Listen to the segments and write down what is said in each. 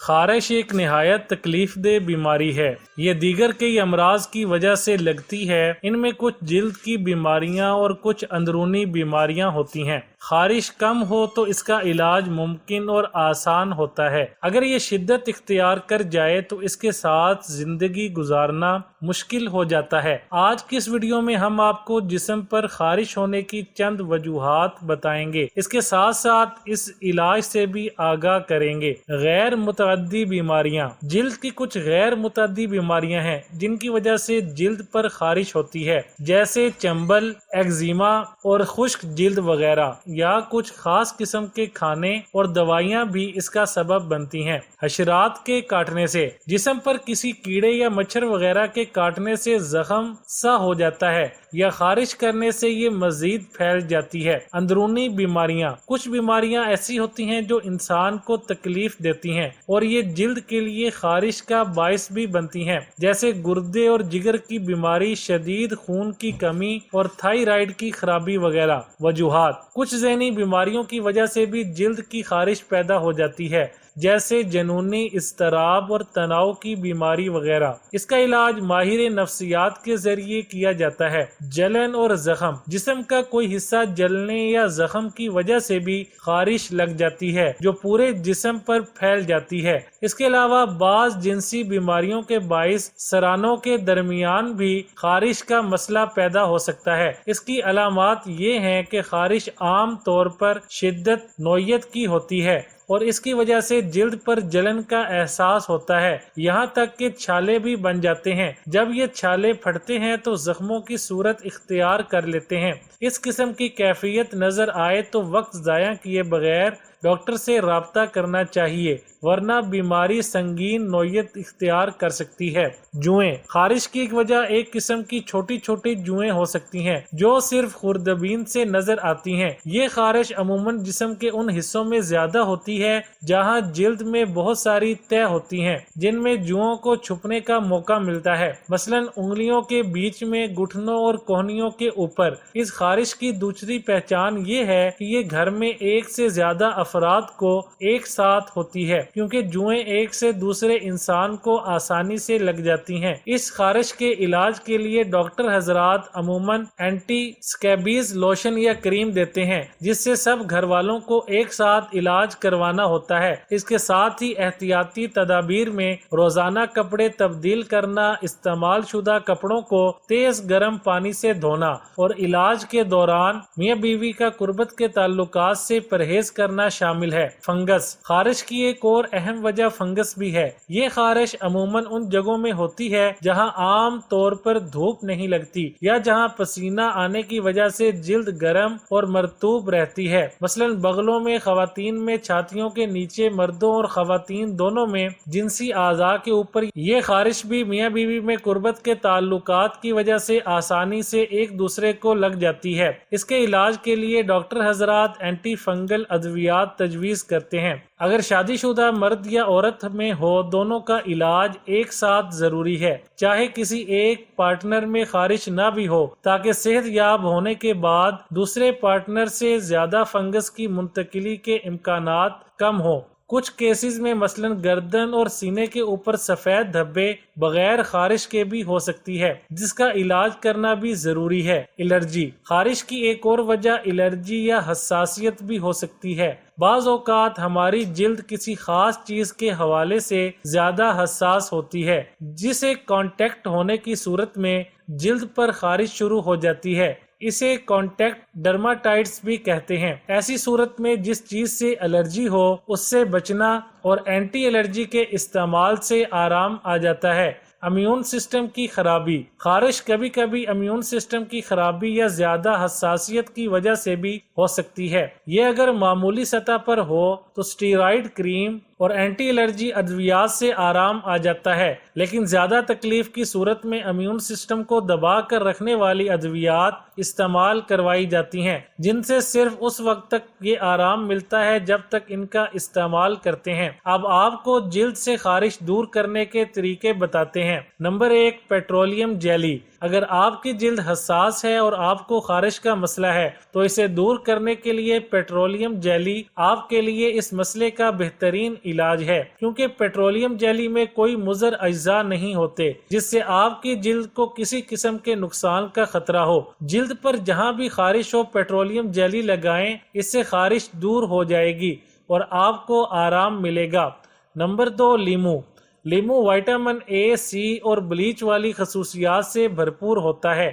خارش ایک نہایت تکلیف دہ بیماری ہے۔ یہ دیگر کئی امراض کی وجہ سے لگتی ہے۔ ان میں کچھ جلد کی بیماریاں اور کچھ اندرونی بیماریاں ہوتی ہیں۔ خارش کم ہو تو اس کا علاج ممکن اور آسان ہوتا ہے۔ اگر یہ شدت اختیار کر جائے تو اس کے ساتھ زندگی گزارنا مشکل ہو جاتا ہے۔ آج کی اس ویڈیو میں ہم آپ کو جسم پر خارش ہونے کی چند وجوہات بتائیں گے۔ اس کے ساتھ ساتھ اس علاج سے بھی آگاہ کریں گے۔ غیر متعدی بیماریاں۔ جلد کی کچھ غیر متعدی بیماریاں ہیں جن کی وجہ سے جلد پر خارش ہوتی ہے، جیسے چنبل، ایگزیما اور خشک جلد وغیرہ، یا کچھ خاص قسم کے کھانے اور دوائیاں بھی اس کا سبب بنتی ہیں۔ حشرات کے کاٹنے سے۔ جسم پر کسی کیڑے یا مچھر وغیرہ کے کاٹنے سے زخم سا ہو جاتا ہے یا خارش کرنے سے یہ مزید پھیل جاتی ہے۔ اندرونی بیماریاں۔ کچھ بیماریاں ایسی ہوتی ہیں جو انسان کو تکلیف دیتی ہیں اور یہ جلد کے لیے خارش کا باعث بھی بنتی ہیں، جیسے گردے اور جگر کی بیماری، شدید خون کی کمی اور تھائرائیڈ کی خرابی وغیرہ۔ وجوہات۔ کچھ ذہنی بیماریوں کی وجہ سے بھی جلد کی خارش پیدا ہو جاتی ہے، جیسے جنونی اضطراب اور تناؤ کی بیماری وغیرہ۔ اس کا علاج ماہر نفسیات کے ذریعے کیا جاتا ہے۔ جلن اور زخم۔ جسم کا کوئی حصہ جلنے یا زخم کی وجہ سے بھی خارش لگ جاتی ہے جو پورے جسم پر پھیل جاتی ہے۔ اس کے علاوہ بعض جنسی بیماریوں کے باعث سرانوں کے درمیان بھی خارش کا مسئلہ پیدا ہو سکتا ہے۔ اس کی علامات یہ ہیں کہ خارش عام طور پر شدت نوعیت کی ہوتی ہے اور اس کی وجہ سے جلد پر جلن کا احساس ہوتا ہے، یہاں تک کہ چھالے بھی بن جاتے ہیں۔ جب یہ چھالے پھٹتے ہیں تو زخموں کی صورت اختیار کر لیتے ہیں۔ اس قسم کی کیفیت نظر آئے تو وقت ضائع کیے بغیر ڈاکٹر سے رابطہ کرنا چاہیے، ورنہ بیماری سنگین نوعیت اختیار کر سکتی ہے۔ جوئیں۔ خارش کی ایک وجہ ایک قسم کی چھوٹی چھوٹی جوئیں ہو سکتی ہیں جو صرف خوردبین سے نظر آتی ہیں۔ یہ خارش عموماً جسم کے ان حصوں میں زیادہ ہوتی ہے جہاں جلد میں بہت ساری تہ ہوتی ہیں، جن میں جوؤں کو چھپنے کا موقع ملتا ہے، مثلاً انگلیوں کے بیچ میں، گھٹنوں اور کوہنیوں کے اوپر۔ اس خارش کی دوسری پہچان یہ ہے کہ یہ گھر میں ایک سے زیادہ افراد کو ایک ساتھ ہوتی ہے، کیونکہ جوئیں ایک سے دوسرے انسان کو آسانی سے لگ جاتی ہیں۔ اس خارش کے علاج کے لیے ڈاکٹر حضرات عموماً اینٹی سکیبیز لوشن یا کریم دیتے ہیں، جس سے سب گھر والوں کو ایک ساتھ علاج کروانا ہوتا ہے۔ اس کے ساتھ ہی احتیاطی تدابیر میں روزانہ کپڑے تبدیل کرنا، استعمال شدہ کپڑوں کو تیز گرم پانی سے دھونا اور علاج کے دوران میاں بیوی کا قربت کے تعلقات سے پرہیز کرنا شامل ہے۔ فنگس۔ خارش کی ایک اور اہم وجہ فنگس بھی ہے۔ یہ خارش عموماً ان جگہوں میں ہوتی ہے جہاں عام طور پر دھوپ نہیں لگتی یا جہاں پسینہ آنے کی وجہ سے جلد گرم اور مرطوب رہتی ہے، مثلاً بغلوں میں، خواتین میں، چھاتیوں کے نیچے مردوں اور خواتین دونوں میں، جنسی اعضاء کے اوپر۔ یہ خارش بھی میاں بیوی میں قربت کے تعلقات کی وجہ سے آسانی سے ایک دوسرے کو لگ جاتی ہے۔ اس کے علاج کے لیے ڈاکٹر حضرات اینٹی فنگل ادویات تجویز کرتے ہیں۔ اگر شادی شدہ مرد یا عورت میں ہو، دونوں کا علاج ایک ساتھ ضروری ہے، چاہے کسی ایک پارٹنر میں خارش نہ بھی ہو، تاکہ صحت یاب ہونے کے بعد دوسرے پارٹنر سے زیادہ فنگس کی منتقلی کے امکانات کم ہوں۔ کچھ کیسز میں مثلاً گردن اور سینے کے اوپر سفید دھبے بغیر خارش کے بھی ہو سکتی ہے، جس کا علاج کرنا بھی ضروری ہے۔ الرجی۔ خارش کی ایک اور وجہ الرجی یا حساسیت بھی ہو سکتی ہے۔ بعض اوقات ہماری جلد کسی خاص چیز کے حوالے سے زیادہ حساس ہوتی ہے، جسے کانٹیکٹ ہونے کی صورت میں جلد پر خارش شروع ہو جاتی ہے۔ اسے کانٹیکٹ ڈرماٹائٹس بھی کہتے ہیں۔ ایسی صورت میں جس چیز سے الرجی ہو اس سے بچنا اور اینٹی الرجی کے استعمال سے آرام آ جاتا ہے۔ امیون سسٹم کی خرابی۔ خارش کبھی کبھی امیون سسٹم کی خرابی یا زیادہ حساسیت کی وجہ سے بھی ہو سکتی ہے۔ یہ اگر معمولی سطح پر ہو تو اسٹیرائڈ کریم اور اینٹی الرجی ادویات سے آرام آ جاتا ہے، لیکن زیادہ تکلیف کی صورت میں امیون سسٹم کو دبا کر رکھنے والی ادویات استعمال کروائی جاتی ہیں، جن سے صرف اس وقت تک یہ آرام ملتا ہے جب تک ان کا استعمال کرتے ہیں۔ اب آپ کو جلد سے خارش دور کرنے کے طریقے بتاتے ہیں۔ Number 1، petroleum jelly. اگر آپ کی جلد حساس ہے اور آپ کو خارش کا مسئلہ ہے تو اسے دور کرنے کے لیے پیٹرولیم جیلی آپ کے لیے اس مسئلے کا بہترین علاج ہے، کیونکہ پیٹرولیم جیلی میں کوئی مضر اجزاء نہیں ہوتے جس سے آپ کی جلد کو کسی قسم کے نقصان کا خطرہ ہو۔ جلد پر جہاں بھی خارش ہو پیٹرولیم جیلی لگائیں، اس سے خارش دور ہو جائے گی اور آپ کو آرام ملے گا۔ نمبر 2، لیمو۔ لیمو وائٹامن اے، سی اور بلیچ والی خصوصیات سے بھرپور ہوتا ہے۔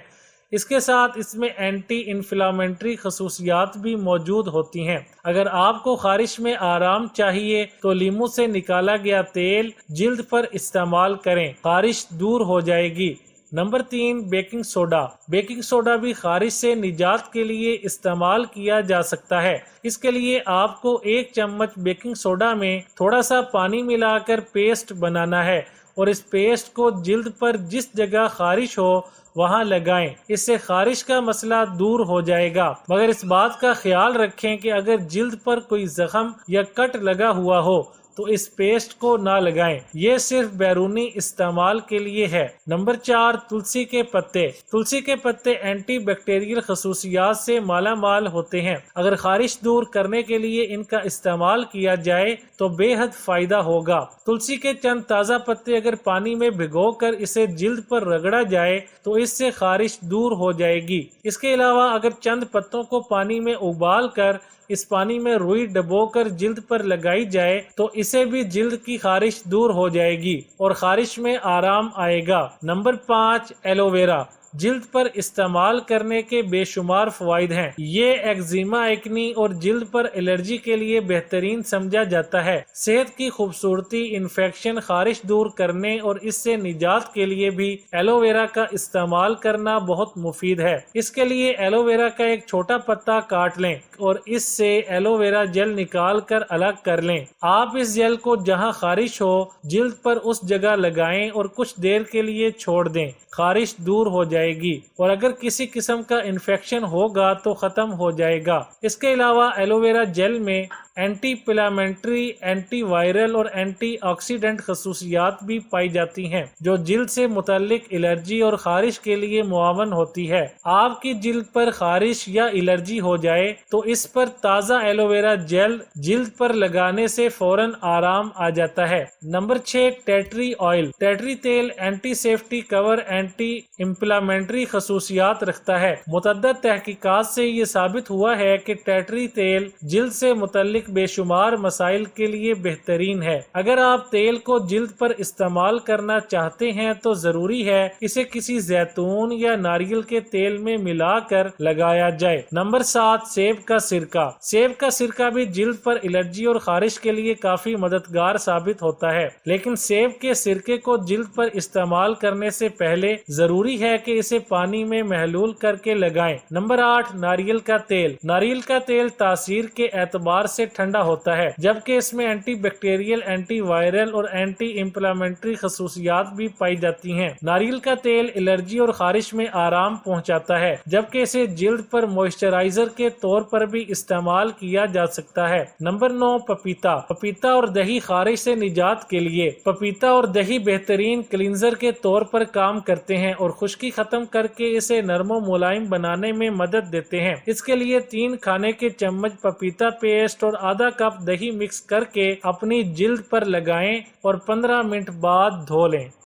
اس کے ساتھ اس میں اینٹی انفلامنٹری خصوصیات بھی موجود ہوتی ہیں۔ اگر آپ کو خارش میں آرام چاہیے تو لیمو سے نکالا گیا تیل جلد پر استعمال کریں، خارش دور ہو جائے گی۔ Number 3، baking soda. Baking soda بھی خارش سے نجات کے لیے استعمال کیا جا سکتا ہے۔ اس کے لیے آپ کو 1 چمچ بیکنگ سوڈا میں تھوڑا سا پانی ملا کر پیسٹ بنانا ہے اور اس پیسٹ کو جلد پر جس جگہ خارش ہو وہاں لگائیں، اس سے خارش کا مسئلہ دور ہو جائے گا، مگر اس بات کا خیال رکھیں کہ اگر جلد پر کوئی زخم یا کٹ لگا ہوا ہو تو اس پیسٹ کو نہ لگائیں، یہ صرف بیرونی استعمال کے لیے ہے۔ نمبر 4، تلسی کے پتے۔ تلسی کے پتے اینٹی بیکٹیریل خصوصیات سے مالا مال ہوتے ہیں۔ اگر خارش دور کرنے کے لیے ان کا استعمال کیا جائے تو بے حد فائدہ ہوگا۔ تلسی کے چند تازہ پتے اگر پانی میں بھگو کر اسے جلد پر رگڑا جائے تو اس سے خارش دور ہو جائے گی۔ اس کے علاوہ اگر چند پتوں کو پانی میں ابال کر اس پانی میں روئی ڈبو کر جلد پر لگائی جائے تو اسے بھی جلد کی خارش دور ہو جائے گی اور خارش میں آرام آئے گا۔ Number 5، aloe vera. جلد پر استعمال کرنے کے بے شمار فوائد ہیں۔ یہ ایگزیما، ایکنی اور جلد پر الرجی کے لیے بہترین سمجھا جاتا ہے۔ صحت کی خوبصورتی، انفیکشن، خارش دور کرنے اور اس سے نجات کے لیے بھی ایلو ویرا کا استعمال کرنا بہت مفید ہے۔ اس کے لیے ایلو ویرا کا ایک چھوٹا پتا کاٹ لیں اور اس سے ایلو ویرا جیل نکال کر الگ کر لیں۔ آپ اس جیل کو جہاں خارش ہو جلد پر اس جگہ لگائیں اور کچھ دیر کے لیے چھوڑ دیں، خارش دور ہو جائے گی اور اگر کسی قسم کا انفیکشن ہوگا تو ختم ہو جائے گا۔ اس کے علاوہ ایلو ویرا جیل میں اینٹی پلامنٹری، اینٹی وائرل اور اینٹی آکسیڈنٹ خصوصیات بھی پائی جاتی ہیں جو جلد سے متعلق الرجی اور خارش کے لیے معاون ہوتی ہے۔ آپ کی جلد پر خارش یا الرجی ہو جائے تو اس پر تازہ ایلو ویرا جیل جلد پر لگانے سے فوراً آرام آ جاتا ہے۔ Number 6، ٹیٹری oil. ٹیٹری تیل اینٹی سیفٹی کور، اینٹی انفلامنٹری خصوصیات رکھتا ہے۔ متعدد تحقیقات سے یہ ثابت ہوا ہے کہ ٹیٹری تیل جلد سے متعلق بے شمار مسائل کے لیے بہترین ہے۔ اگر آپ تیل کو جلد پر استعمال کرنا چاہتے ہیں تو ضروری ہے اسے کسی زیتون یا ناریل کے تیل میں ملا کر لگایا جائے۔ نمبر 7، سیب کا سرکہ۔ سیب کا سرکہ بھی جلد پر الرجی اور خارش کے لیے کافی مددگار ثابت ہوتا ہے، لیکن سیب کے سرکے کو جلد پر استعمال کرنے سے پہلے ضروری ہے کہ اسے پانی میں محلول کر کے لگائیں۔ نمبر 8، ناریل کا تیل۔ ناریل کا تیل تاثیر کے اعتبار سے ٹھنڈا ہوتا ہے، جبکہ اس میں اینٹی بیکٹیریل، اینٹی وائرل اور اینٹی انفلامنٹری خصوصیات بھی پائی جاتی ہیں۔ ناریل کا تیل الرجی اور خارش میں آرام پہنچاتا ہے، جبکہ اسے جلد پر موئسچرائزر کے طور پر بھی استعمال کیا جا سکتا ہے۔ نمبر 9، پپیتا۔ پپیتا اور دہی خارش سے نجات کے لیے۔ پپیتا اور دہی بہترین کلینزر کے طور پر کام کرتے ہیں اور خشکی ختم کر کے اسے نرم و ملائم بنانے میں مدد دیتے ہیں۔ اس کے لیے 3 کھانے کے چمچ پپیتا پیسٹ اور آدھا کپ دہی مکس کر کے اپنی جلد پر لگائیں اور 15 منٹ بعد دھو لیں۔